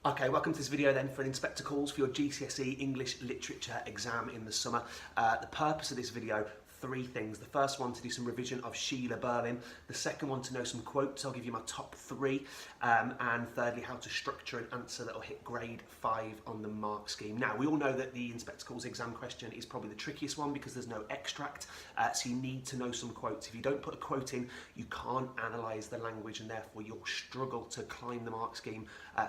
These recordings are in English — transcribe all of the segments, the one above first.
Okay, welcome to this video then for an Inspector Calls for your GCSE English Literature exam in the summer. The purpose of this video, three things. The first one, to do some revision of Sheila Birling. The second one, to know some quotes. I'll give you my top three. And thirdly, how to structure an answer that will hit grade 5 on the mark scheme. Now, we all know that the Inspector Calls exam question is probably the trickiest one because there's no extract. So you need to know some quotes. If you don't put a quote in, you can't analyse the language, and therefore you'll struggle to climb the mark scheme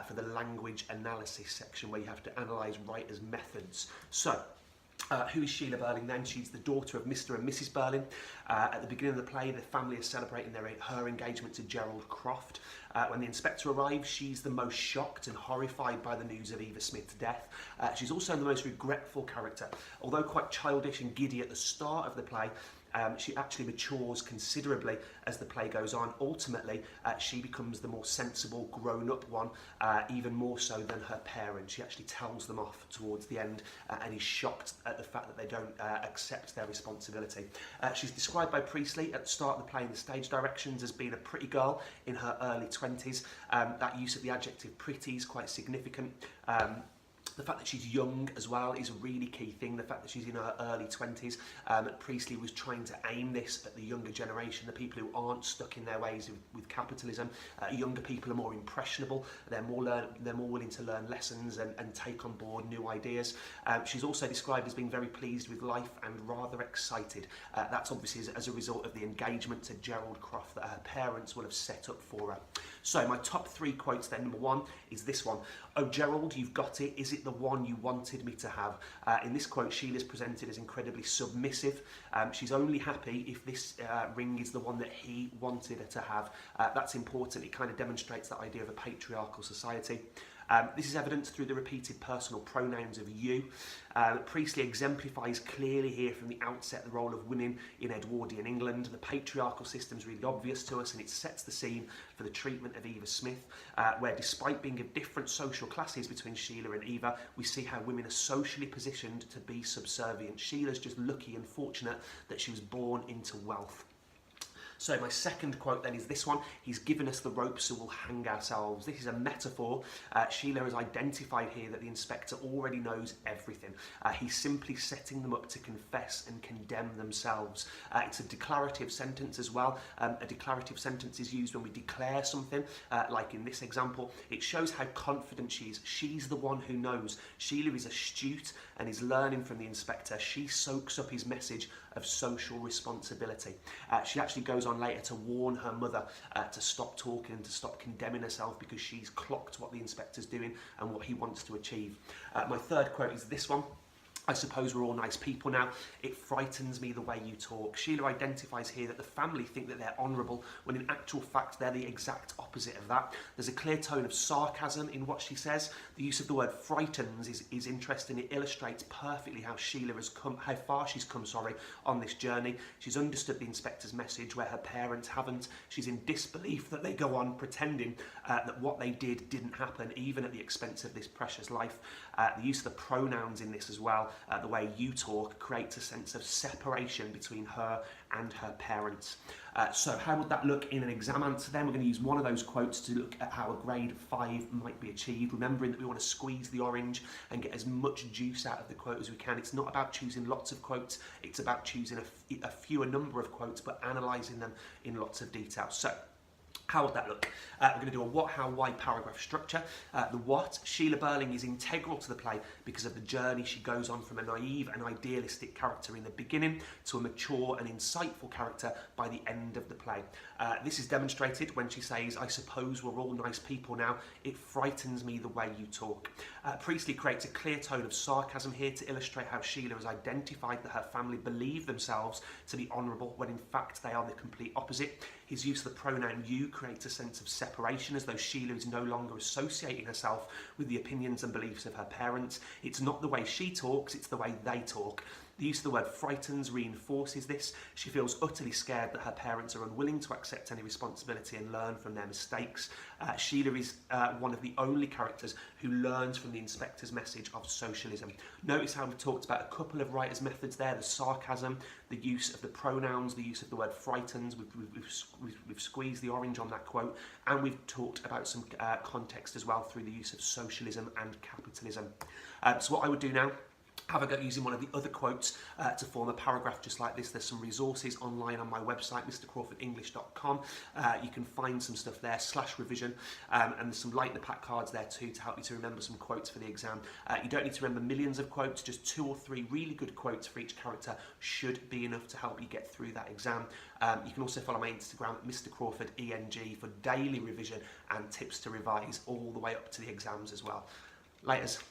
for the language analysis section, where you have to analyse writers' methods. So, who is Sheila Birling then? She's the daughter of Mr. and Mrs. Birling. At the beginning of the play, the family is celebrating her engagement to Gerald Croft. When the inspector arrives, she's the most shocked and horrified by the news of Eva Smith's death. She's also the most regretful character. Although quite childish and giddy at the start of the play, she actually matures considerably as the play goes on. Ultimately, she becomes the more sensible, grown-up one, even more so than her parents. She actually tells them off towards the end and is shocked at the fact that they don't accept their responsibility. She's described by Priestley at the start of the play in the stage directions as being a pretty girl in her early 20s. That use of the adjective pretty is quite significant. The fact that she's young as well is a really key thing. The fact that she's in her early 20s. Priestley was trying to aim this at the younger generation, the people who aren't stuck in their ways with capitalism. Younger people are more impressionable. They're more willing to learn lessons and take on board new ideas. She's also described as being very pleased with life and rather excited. That's obviously as a result of the engagement to Gerald Croft that her parents will have set up for her. So my top three quotes then. Number one is this one. "Oh, Gerald, you've got it. Is it the one you wanted me to have?" In this quote, Sheila's presented as incredibly submissive. She's only happy if this ring is the one that he wanted her to have. That's important. It kind of demonstrates that idea of a patriarchal society. This is evidenced through the repeated personal pronouns of you. Priestley exemplifies clearly here from the outset the role of women in Edwardian England. The patriarchal system is really obvious to us, and it sets the scene for the treatment of Eva Smith, where despite being of different social classes between Sheila and Eva, we see how women are socially positioned to be subservient. Sheila's just lucky and fortunate that she was born into wealth. So my second quote then is this one. "He's given us the rope, so we'll hang ourselves." This is a metaphor. Sheila has identified here that the inspector already knows everything. He's simply setting them up to confess and condemn themselves. It's a declarative sentence as well. A declarative sentence is used when we declare something, like in this example. It shows how confident she is. She's the one who knows. Sheila is astute and is learning from the inspector. She soaks up his message of social responsibility. She actually goes on later to warn her mother to stop talking and to stop condemning herself, because she's clocked what the inspector's doing and what he wants to achieve. My third quote is this one. "I suppose we're all nice people now. It frightens me the way you talk." Sheila identifies here that the family think that they're honourable, when in actual fact they're the exact opposite of that. There's a clear tone of sarcasm in what she says. The use of the word frightens is interesting. It illustrates perfectly how how far she's come on this journey. She's understood the inspector's message where her parents haven't. She's in disbelief that they go on pretending that what they did didn't happen, even at the expense of this precious life. The use of the pronouns in this as well, the way you talk, creates a sense of separation between her and her parents. So how would that look in an exam answer then? We're going to use one of those quotes to look at how a grade 5 might be achieved, remembering that we want to squeeze the orange and get as much juice out of the quote as we can. It's not about choosing lots of quotes, it's about choosing a fewer number of quotes but analysing them in lots of detail. So how would that look? We're going to do a what, how, why paragraph structure. The what, Sheila Birling is integral to the play because of the journey she goes on from a naive and idealistic character in the beginning to a mature and insightful character by the end of the play. This is demonstrated when she says, "I suppose we're all nice people now. It frightens me the way you talk." Priestley creates a clear tone of sarcasm here to illustrate how Sheila has identified that her family believe themselves to be honourable when in fact they are the complete opposite. His use of the pronoun you creates a sense of separation, as though Sheila is no longer associating herself with the opinions and beliefs of her parents. It's not the way she talks, it's the way they talk. The use of the word frightens reinforces this. She feels utterly scared that her parents are unwilling to accept any responsibility and learn from their mistakes. Sheila is one of the only characters who learns from the inspector's message of socialism. Notice how we've talked about a couple of writers' methods there, the sarcasm, the use of the pronouns, the use of the word frightens. We've squeezed the orange on that quote, and we've talked about some context as well through the use of socialism and capitalism. So what I would do now, have a go using one of the other quotes to form a paragraph just like this. There's some resources online on my website, mrcrawfordenglish.com. You can find some stuff there, /revision, and there's some light in the pack cards there too to help you to remember some quotes for the exam. You don't need to remember millions of quotes, just 2 or 3 really good quotes for each character should be enough to help you get through that exam. You can also follow my Instagram at mrcrawfordeng for daily revision and tips to revise all the way up to the exams as well. Laters.